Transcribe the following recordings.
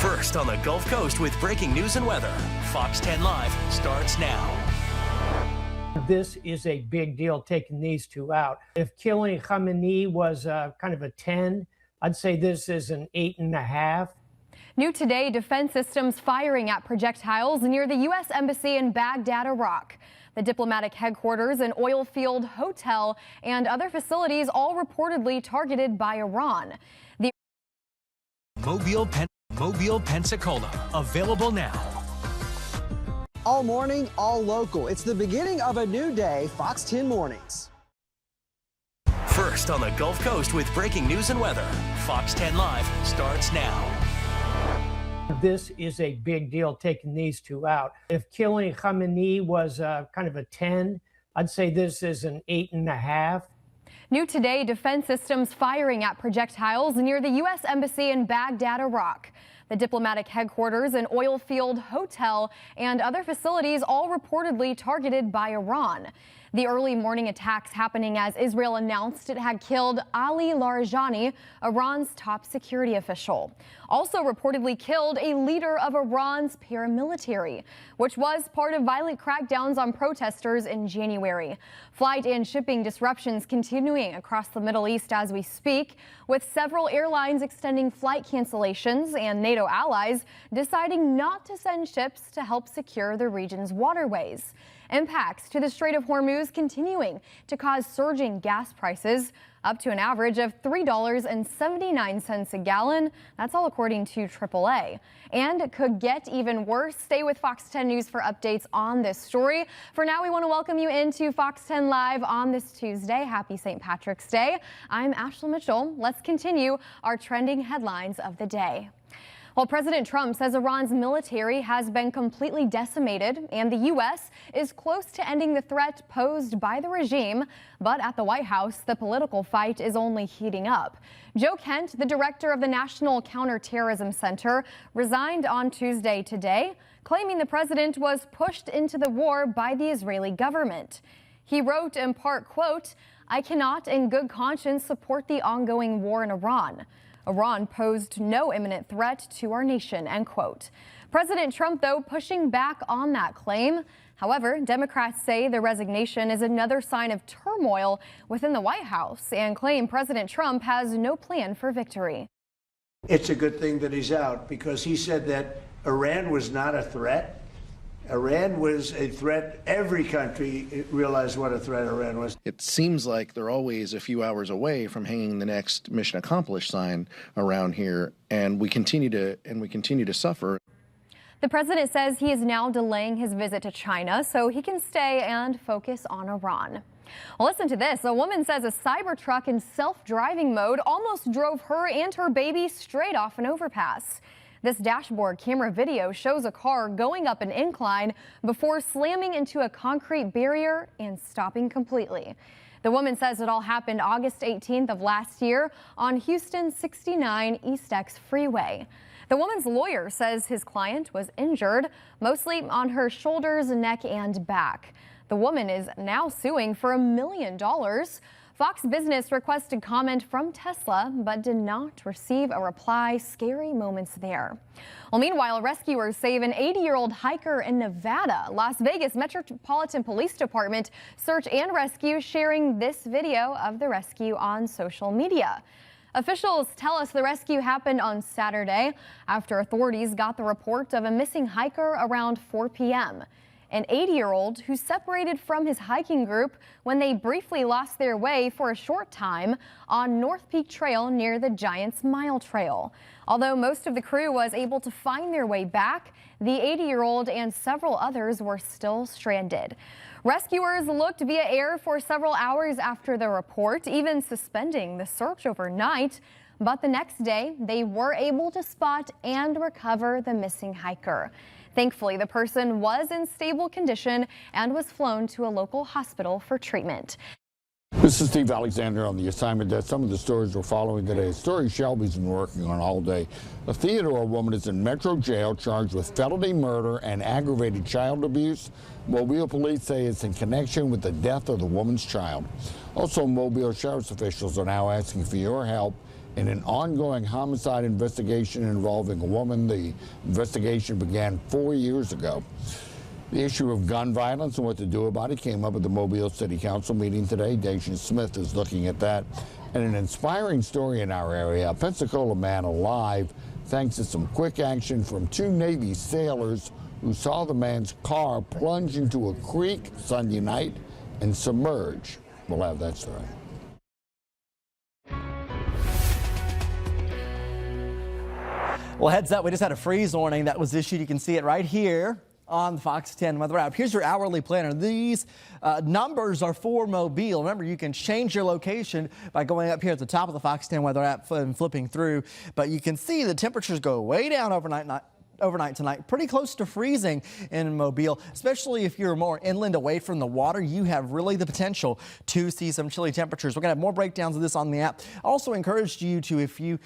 First on the Gulf Coast with breaking news and weather. Fox 10 Live starts now. This is a big deal, taking these two out. If killing Khamenei was kind of a 10, I'd say this is an 8.5. New today, defense systems firing at projectiles near the U.S. Embassy in Baghdad, Iraq. The diplomatic headquarters, an oil field, hotel, and other facilities all reportedly targeted by Iran. The Mobile, Pensacola, available now. All morning, all local. It's the beginning of a new day. Fox 10 Mornings. First on the Gulf Coast with breaking news and weather. Fox 10 Live starts now. This is a big deal, taking these two out. If killing Khamenei was kind of a 10, I'd say this is an 8.5. New today, defense systems firing at projectiles near the U.S. Embassy in Baghdad, Iraq. The diplomatic headquarters, an oil field, hotel, and other facilities all reportedly targeted by Iran. The early morning attacks happening as Israel announced it had killed Ali Larijani, Iran's top security official. Also reportedly killed a leader of Iran's paramilitary, which was part of violent crackdowns on protesters in January. Flight and shipping disruptions continuing across the Middle East as we speak, with several airlines extending flight cancellations and NATO allies deciding not to send ships to help secure the region's waterways. Impacts to the Strait of Hormuz continuing to cause surging gas prices up to an average of $3.79 a gallon. That's all according to AAA. And could get even worse. Stay with Fox 10 News for updates on this story. For now, we want to welcome you into Fox 10 Live on this Tuesday. Happy St. Patrick's Day. I'm Ashley Mitchell. Let's continue our trending headlines of the day. Well, President Trump says Iran's military has been completely decimated and the U.S. is close to ending the threat posed by the regime. But at the White House, the political fight is only heating up. Joe Kent, the director of the National Counterterrorism Center, resigned on Tuesday today, claiming the president was pushed into the war by the Israeli government. He wrote in part, quote, "I cannot in good conscience support the ongoing war in Iran. Iran posed no imminent threat to our nation," end quote. President Trump, though, pushing back on that claim. However, Democrats say the resignation is another sign of turmoil within the White House and claim President Trump has no plan for victory. It's a good thing that he's out because he said that Iran was not a threat. Iran was a threat. Every country realized what a threat Iran was. It seems like they're always a few hours away from hanging the next mission accomplished sign around here, and we continue to suffer. The president says he is now delaying his visit to China so he can stay and focus on Iran. Well, listen to this. A woman says a Cybertruck in self-driving mode almost drove her and her baby straight off an overpass. This dashboard camera video shows a car going up an incline before slamming into a concrete barrier and stopping completely. The woman says it all happened August 18th of last year on Houston 69 East X Freeway. The woman's lawyer says his client was injured, mostly on her shoulders, neck, and back. The woman is now suing for $1 million. Fox Business requested comment from Tesla, but did not receive a reply. Scary moments there. Well, meanwhile, rescuers save an 80-year-old hiker in Nevada. Las Vegas Metropolitan Police Department search and rescue sharing this video of the rescue on social media. Officials tell us the rescue happened on Saturday after authorities got the report of a missing hiker around 4 p.m. An 80-year-old who separated from his hiking group when they briefly lost their way for a short time on North Peak Trail near the Giants Mile Trail. Although most of the crew was able to find their way back, the 80-year-old and several others were still stranded. Rescuers looked via air for several hours after the report, even suspending the search overnight. But the next day, they were able to spot and recover the missing hiker. Thankfully, the person was in stable condition and was flown to a local hospital for treatment. This is Steve Alexander on the assignment desk. Some of the stories we're following today. A story Shelby's been working on all day. A Theodore woman is in Metro Jail charged with felony murder and aggravated child abuse. Mobile police say it's in connection with the death of the woman's child. Also, Mobile sheriff's officials are now asking for your help in an ongoing homicide investigation involving a woman. The investigation began 4 years ago. The issue of gun violence and what to do about it came up at the Mobile City Council meeting today. Dacian Smith is looking at that. And an inspiring story in our area, a Pensacola man alive thanks to some quick action from 2 Navy sailors who saw the man's car plunge into a creek Sunday night and submerge. We'll have that story. Well, heads up, we just had a freeze warning that was issued. You can see it right here on the Fox 10 weather app. Here's your hourly planner. These numbers are for Mobile. Remember, you can change your location by going up here at the top of the Fox 10 weather app and flipping through. But you can see the temperatures go way down overnight tonight, pretty close to freezing in Mobile, especially if you're more inland away from the water. You have really the potential to see some chilly temperatures. We're going to have more breakdowns of this on the app. Also encouraged you to, if you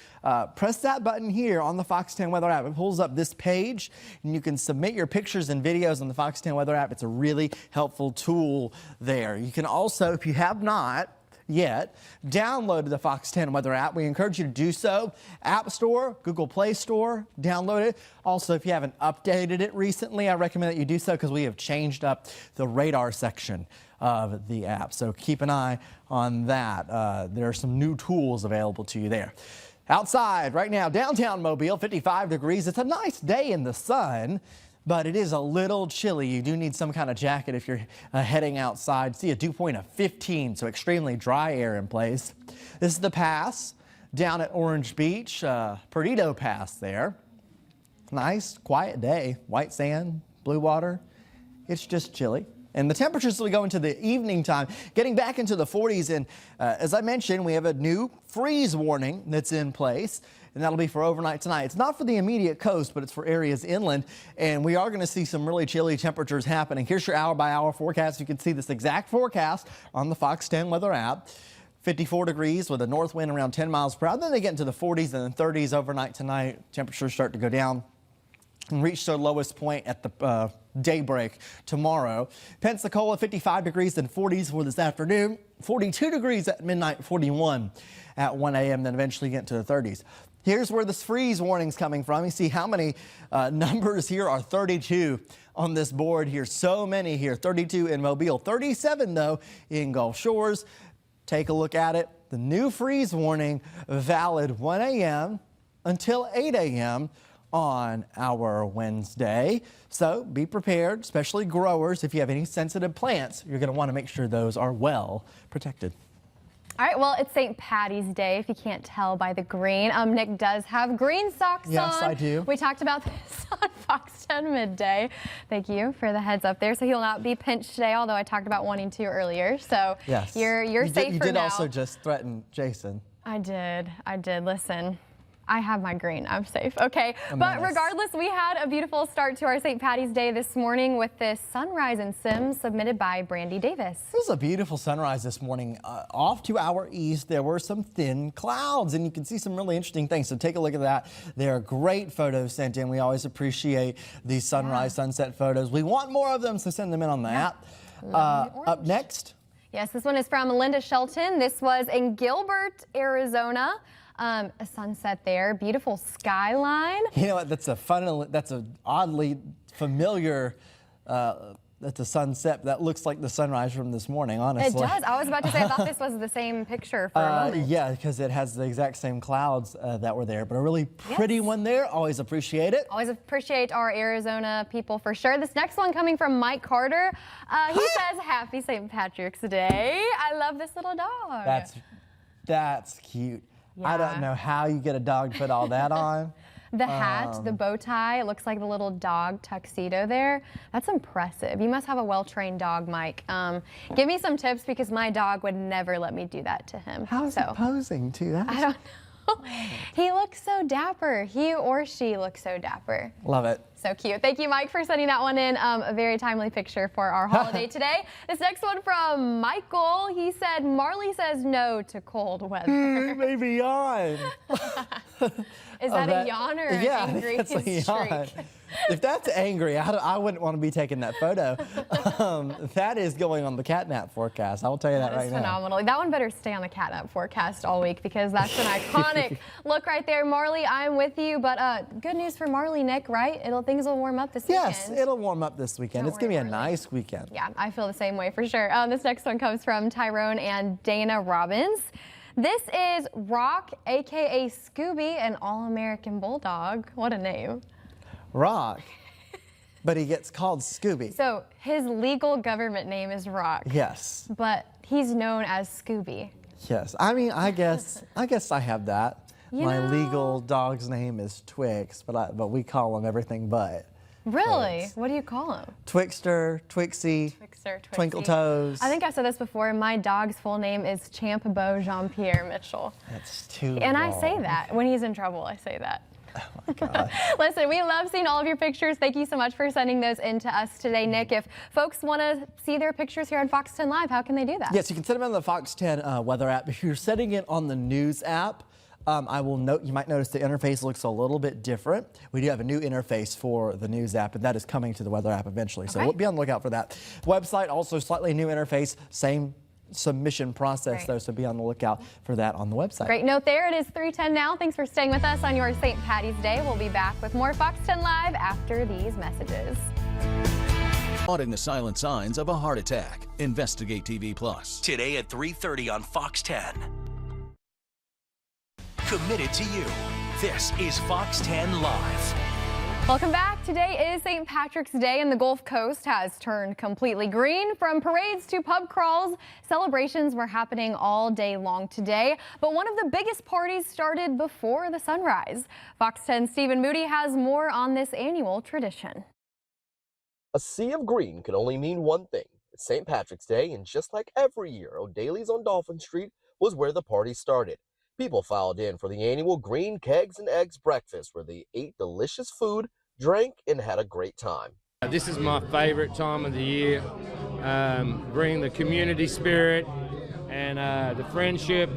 press that button here on the Fox 10 weather app, it pulls up this page and you can submit your pictures and videos on the Fox 10 weather app. It's a really helpful tool there. You can also, if you have not yet downloaded the Fox 10 weather app, we encourage you to do so. App Store, Google Play Store, download it. Also, if you haven't updated it recently, I recommend that you do so because we have changed up the radar section of the app. So keep an eye on that. There are some new tools available to you there. Outside right now, downtown Mobile, 55 degrees. It's a nice day in the sun, but it is a little chilly. You do need some kind of jacket if you're heading outside. See a dew point of 15, so extremely dry air in place. This is the pass down at Orange Beach, Perdido Pass there. Nice, quiet day. White sand, blue water. It's just chilly. And the temperatures as we go into the evening time, getting back into the 40s. And as I mentioned, we have a new freeze warning that's in place, and that'll be for overnight tonight. It's not for the immediate coast, but it's for areas inland. And we are going to see some really chilly temperatures happening. Here's your hour-by-hour forecast. You can see this exact forecast on the Fox 10 weather app. 54 degrees with a north wind around 10 miles per hour. Then they get into the 40s and the 30s overnight tonight. Temperatures start to go down and reach their lowest point at the daybreak tomorrow. Pensacola, 55 degrees and 40s for this afternoon. 42 degrees at midnight, 41 at 1 a.m., then eventually get to the 30s. Here's where this freeze warning's coming from. You see how many numbers here are 32 on this board here. So many here, 32 in Mobile, 37 though in Gulf Shores. Take a look at it. The new freeze warning valid 1 a.m. until 8 a.m. on our Wednesday. So be prepared, especially growers. If you have any sensitive plants, you're going to want to make sure those are well protected. All right, well, it's St. Patty's Day, if you can't tell by the green. Nick does have green socks on. Yes, I do. We talked about this on Fox 10 midday. Thank you for the heads up there. So he'll not be pinched today, although I talked about wanting to earlier. So yes, you're safe for now. You did also just threaten Jason. I did. Listen. I have my green. I'm safe. Okay. But regardless, we had a beautiful start to our St. Patty's Day this morning with this sunrise in Sims submitted by Brandy Davis. It was a beautiful sunrise this morning. Off to our east, there were some thin clouds, and you can see some really interesting things. So take a look at that. There are great photos sent in. We always appreciate these sunrise, sunset photos. We want more of them, so send them in on the app. Up next. Yes, this one is from Linda Shelton. This was in Gilbert, Arizona. A sunset there, beautiful skyline. You know what? That's a oddly familiar. That's a sunset that looks like the sunrise from this morning. Honestly, it does. I was about to say I thought this was the same picture for a moment. Yeah, because it has the exact same clouds that were there, but a really pretty one there. Always appreciate it. Always appreciate our Arizona people for sure. This next one coming from Mike Carter. He says, "Happy St. Patrick's Day. I love this little dog." That's cute. Yeah. I don't know how you get a dog to put all that on. The hat, the bow tie, it looks like the little dog tuxedo there. That's impressive. You must have a well-trained dog, Mike. Give me some tips because my dog would never let me do that to him. How is he posing to that? I don't know. He looks so dapper. He or she looks so dapper. Love it. So cute. Thank you, Mike, for sending that one in. A very timely picture for our holiday today. This next one from Michael. He said, Marley says no to cold weather. Maybe yawn. Is that a yawn or an angry that's a yawn. streak? If that's angry, I wouldn't want to be taking that photo. That is going on the catnap forecast. I will tell you that right That's now. phenomenal. That one better stay on the catnap forecast all week because that's an iconic look right there. Marley, I'm with you, but good news for Marley, Nick, right? Things will warm up this weekend. Yes, it'll warm up this weekend. It's going to be a nice weekend. Yeah, I feel the same way for sure. This next one comes from Tyrone and Dana Robbins. This is Rock, a.k.a. Scooby, an all-American bulldog. What a name. Rock, but he gets called Scooby. So his legal government name is Rock. Yes. But he's known as Scooby. Yes. I mean, I guess I have that. You know, legal dog's name is Twix, but we call him everything but. Really? Twix. What do you call him? Twixter, Twixie, Twixter, Twixie. Twinkle Toes. I think I said this before. My dog's full name is Champ Beau Jean-Pierre Mitchell. That's too And long. I say that. When he's in trouble, I say that. Oh my God. Listen, we love seeing all of your pictures. Thank you so much for sending those in to us today, Nick. If folks want to see their pictures here on Fox 10 Live, how can they do that? Yes, you can send them on the Fox 10 weather app. If you're setting it on the news app, I will note, you might notice the interface looks a little bit different. We do have a new interface for the news app, and that is coming to the weather app eventually. So we'll be on the lookout for that. Website, also slightly new interface, same submission process though, so be on the lookout for that on the website. Great note there. It is 3:10 now. Thanks for staying with us on your St. Patty's Day. We'll be back with more Fox 10 Live after these messages. Spotting the silent signs of a heart attack. Investigate TV Plus. Today at 3:30 on Fox 10. Committed to you. This is Fox 10 Live. Welcome back. Today is St. Patrick's Day and the Gulf Coast has turned completely green. From parades to pub crawls, celebrations were happening all day long today. But one of the biggest parties started before the sunrise. Fox 10's Stephen Moody has more on this annual tradition. A sea of green can only mean one thing. It's St. Patrick's Day, and just like every year, O'Daly's on Dolphin Street was where the party started. People filed in for the annual Green Kegs and Eggs breakfast, where they ate delicious food, drank, and had a great time. This is my favorite time of the year. Bring the community spirit and the friendship,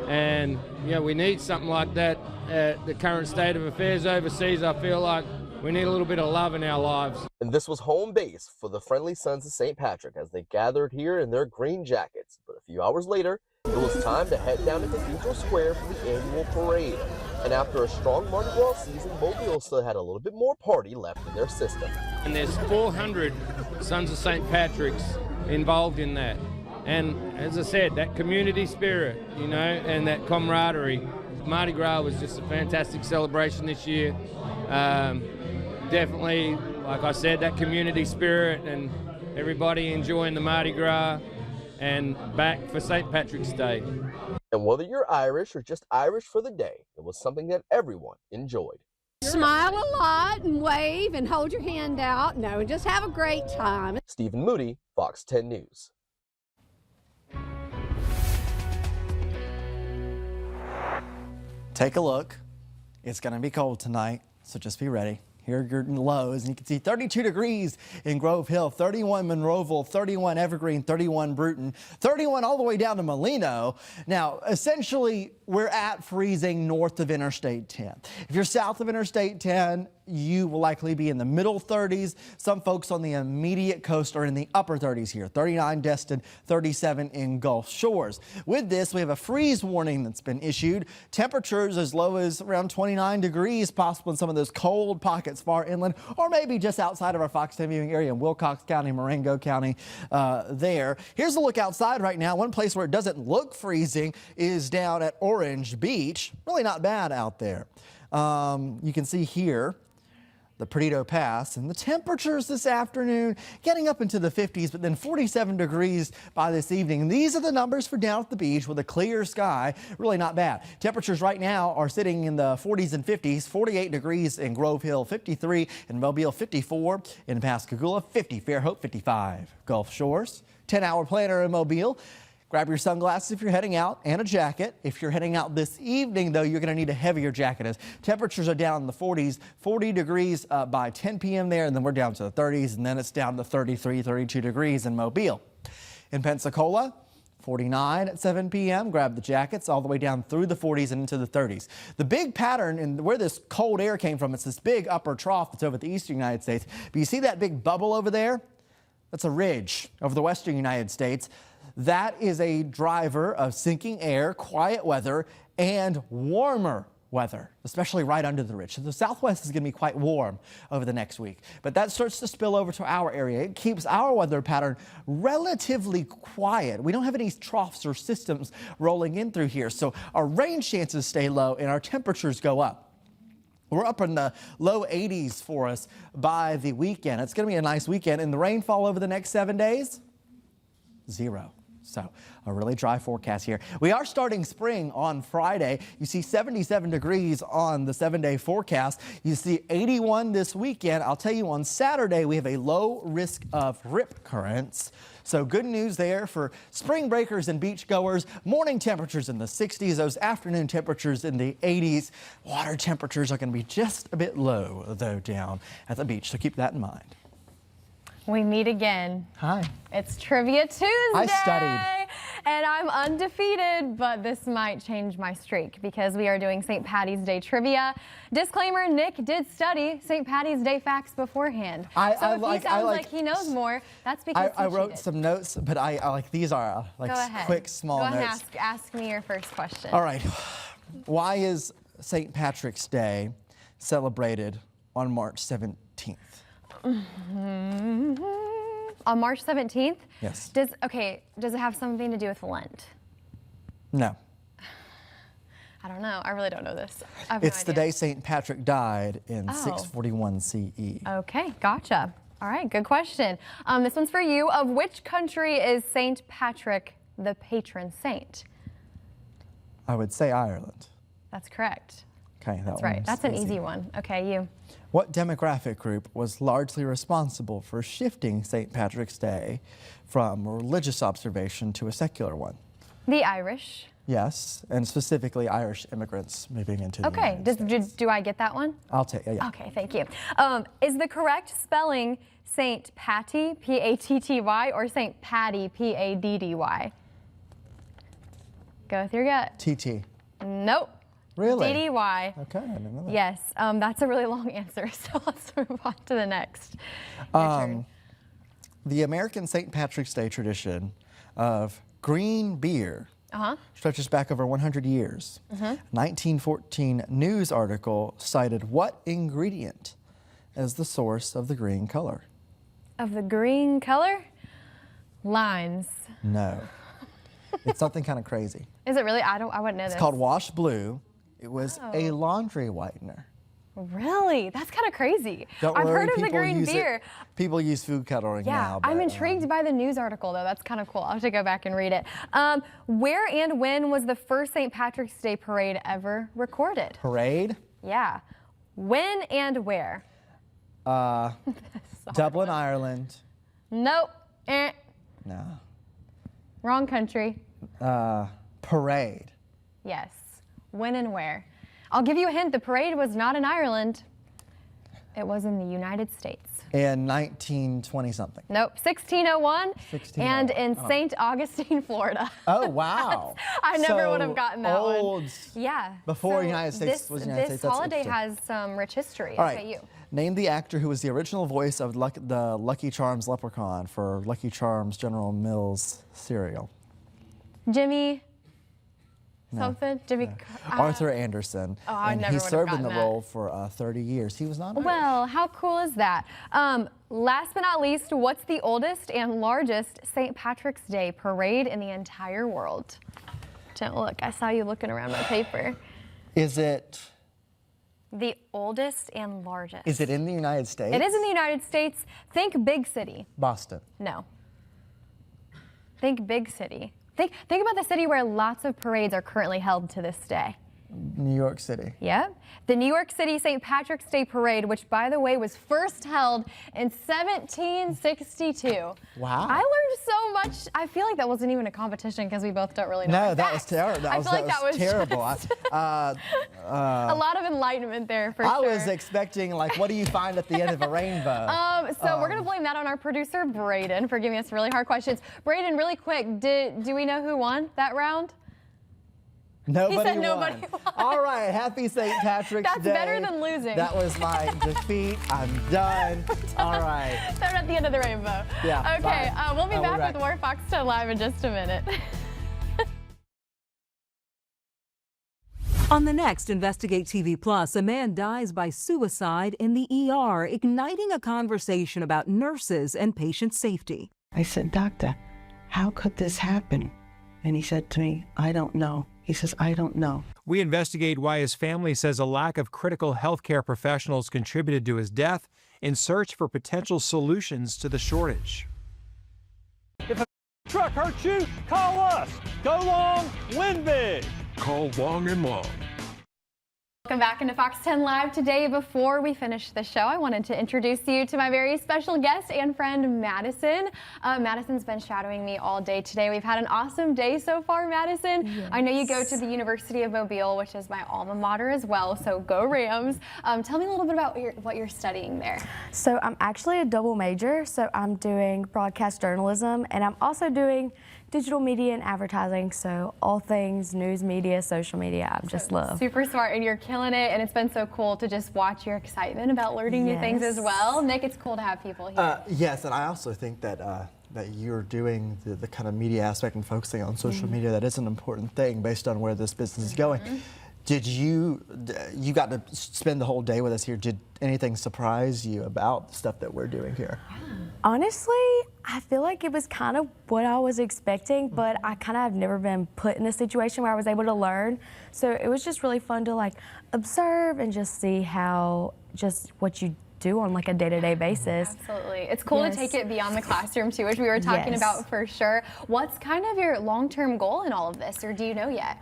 and we need something like that at the current state of affairs overseas. I feel like we need a little bit of love in our lives. And this was home base for the Friendly Sons of St. Patrick as they gathered here in their green jackets. But a few hours later, it was time to head down to Cathedral Square for the annual parade. And after a strong Mardi Gras season, Mobile still had a little bit more party left in their system. And there's 400 Sons of St. Patrick's involved in that. And as I said, that community spirit, and that camaraderie. Mardi Gras was just a fantastic celebration this year. Definitely, like I said, that community spirit and everybody enjoying the Mardi Gras and back for St. Patrick's Day. And whether you're Irish or just Irish for the day, it was something that everyone enjoyed. Smile a lot and wave and hold your hand out. And just have a great time. Stephen Moody, Fox 10 News. Take a look. It's going to be cold tonight, so just be ready. Here are your lows, and you can see 32 degrees in Grove Hill, 31 Monroeville, 31 Evergreen, 31 Bruton, 31 all the way down to Molino. Now, essentially, we're at freezing north of Interstate 10. If you're south of Interstate 10, you will likely be in the middle 30s. Some folks on the immediate coast are in the upper 30s here, 39 Destin, 37 in Gulf Shores. With this, we have a freeze warning that's been issued. Temperatures as low as around 29 degrees, possible in some of those cold pockets far inland, or maybe just outside of our Fox 10 viewing area in Wilcox County, Marengo County there. Here's a look outside right now. One place where it doesn't look freezing is down at Orange Beach. Really not bad out there. You can see here the Perdido Pass, and the temperatures this afternoon getting up into the 50s, but then 47 degrees by this evening. These are the numbers for down at the beach with a clear sky. Really not bad. Temperatures right now are sitting in the 40s and 50s, 48 degrees in Grove Hill, 53 in Mobile, 54 in Pascagoula, 50 Fairhope, 55 Gulf Shores. 10-hour planner in Mobile. Grab your sunglasses if you're heading out and a jacket. If you're heading out this evening, though, you're going to need a heavier jacket as temperatures are down in the 40s, 40 degrees by 10 p.m. there, and then we're down to the 30s, and then it's down to 33, 32 degrees in Mobile. In Pensacola, 49 at 7 p.m. Grab the jackets all the way down through the 40s and into the 30s. The big pattern and where this cold air came from, it's this big upper trough that's over the eastern United States. But you see that big bubble over there? That's a ridge over the western United States. That is a driver of sinking air, quiet weather, and warmer weather, especially right under the ridge. So the southwest is going to be quite warm over the next week. But that starts to spill over to our area. It keeps our weather pattern relatively quiet. We don't have any troughs or systems rolling in through here. So our rain chances stay low and our temperatures go up. We're up in the low 80s for us by the weekend. It's going to be a nice weekend. And the rainfall over the next 7 days? 0. So a really dry forecast here. We are starting spring on Friday. You see 77 degrees on the 7-day forecast. You see 81 this weekend. I'll tell you on Saturday, we have a low risk of rip currents. So good news there for spring breakers and beach goers. Morning temperatures in the 60s, those afternoon temperatures in the 80s. Water temperatures are going to be just a bit low, though, down at the beach. So keep that in mind. We meet again. Hi. It's Trivia Tuesday. I studied. And I'm undefeated, but this might change my streak because we are doing St. Patty's Day trivia. Disclaimer, Nick did study St. Patty's Day facts beforehand. So if he sounds like he knows more, that's because I wrote some notes, but I like these are like quick, small notes. Go ahead and ask me your first question. All right. Why is St. Patrick's Day celebrated on March 17th? On March 17th? Yes. Does it have something to do with Lent? No. I don't know. I really don't know this. It's the day St. Patrick died in 641 CE. Okay, gotcha. All right, good question. This one's for you. Of which country is St. Patrick the patron saint? I would say Ireland. That's correct. Okay, that's right. That's an easy one. Okay, you. What demographic group was largely responsible for shifting St. Patrick's Day from a religious observation to a secular one? The Irish. Yes, and specifically Irish immigrants moving into the United States. Do I get that one? I'll take it, yeah. Okay, thank you. Is the correct spelling St. Patty, P-A-T-T-Y, or St. Paddy, P-A-D-D-Y? Go with your gut. T-T. Nope. Really? D-D-Y. Okay, I didn't know that. Yes, that's a really long answer, so let's move on to the next. Your turn. The American St. Patrick's Day tradition of green beer stretches back over 100 years. 1914 news article cited what ingredient as the source of the green color? Of the green color? Limes. No. It's something kind of crazy. Is it really? I wouldn't know this. It's called Wash Blue. It was a laundry whitener. Really? That's kind of crazy. I've heard of the green beer. People use food coloring now. I'm intrigued by the news article, though. That's kind of cool. I'll have to go back and read it. Where and when was the first St. Patrick's Day parade ever recorded? Parade? Yeah. When and where? Dublin, Ireland. Nope. No. Wrong country. Parade. Yes. When and where? I'll give you a hint. The parade was not in Ireland. It was in the United States. In 1920-something. Nope. 1601. And in St. Augustine, Florida. Oh, wow. I never would have gotten that one. Yeah. Before United States was United States. This holiday has some rich history. All right. Okay, you. Name the actor who was the original voice of the Lucky Charms leprechaun for Lucky Charms General Mills cereal. Jimmy. Something? Jimmy. Arthur Anderson. Oh, I never would have he served in the gotten role for 30 years. He was not Irish. Well, how cool is that? Last but not least, what's the oldest and largest St. Patrick's Day parade in the entire world? Don't look. I saw you looking around my paper. Is it? The oldest and largest. Is it in the United States? It is in the United States. Think big city. Boston. No. Think big city. Think about the city where lots of parades are currently held to this day. New York City. Yep. The New York City St. Patrick's Day Parade, which, by the way, was first held in 1762. Wow. I learned so much. I feel like that wasn't even a competition because we both don't really know. No, that was terrible. That was terrible. A lot of enlightenment there, for sure. I was expecting, like, what do you find at the end of a rainbow? So we're going to blame that on our producer, Braden, for giving us really hard questions. Braden, really quick, do we know who won that round? Nobody He said won. nobody won. All right, happy St. Patrick's That's Day. better than losing. That was my defeat. I'm done. All right. Start at the end of the rainbow. Yeah. Okay, we'll be back back with more Fox 10 Live in just a minute. On the next Investigate TV Plus, a man dies by suicide in the ER, igniting a conversation about nurses and patient safety. I said, "Doctor, how could this happen?" And he said to me, "I don't know." He says, "I don't know." We investigate why his family says a lack of critical healthcare professionals contributed to his death in search for potential solutions to the shortage. If a truck hurts you, call us. Go long, win big. Call Long and Long. Welcome back into Fox 10 Live. Today, before we finish the show, I wanted to introduce you to my very special guest and friend, Madison. Madison's been shadowing me all day today. We've had an awesome day so far, Madison. Yes. I know you go to the University of Mobile, which is my alma mater as well, so go Rams. Tell me a little bit about what you're studying there. So I'm actually a double major, so I'm doing broadcast journalism, and I'm also doing digital media and advertising, so all things news media, social media, I just love. Super smart, and you're killing it, and it's been so cool to just watch your excitement about learning new things as well. Nick, it's cool to have people here. Yes, and I also think that that you're doing the kind of media aspect and focusing on social media, that is an important thing based on where this business is going. Did you got to spend the whole day with us here. Did anything surprise you about the stuff that we're doing here? Honestly, I feel like it was kind of what I was expecting, but I kind of have never been put in a situation where I was able to learn. So it was just really fun to like observe and just see how what you do on like a day-to-day basis. Absolutely. It's cool to take it beyond the classroom too, which we were talking about for sure. What's kind of your long-term goal in all of this, or do you know yet?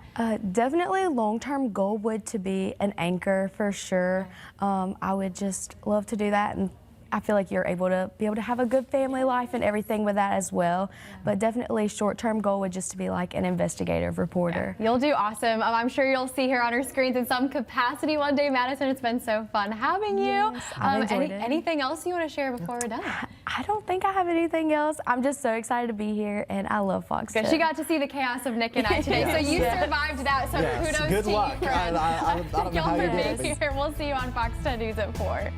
Definitely long-term goal would to be an anchor for sure. I would just love to do that, and I feel like you're able to have a good family life and everything with that as well. But definitely short-term goal would just to be like an investigative reporter. Yeah, you'll do awesome. I'm sure you'll see her on our screens in some capacity one day, Madison. It's been so fun having you. Yes, I've enjoyed it. Anything else you want to share before we're done? I don't think I have anything else. I'm just so excited to be here, and I love Fox 10. She got to see the chaos of Nick and I today, so you survived that. So kudos Good to luck. you, friend. I don't know how you did it. Here. We'll see you on Fox 10 News at 4.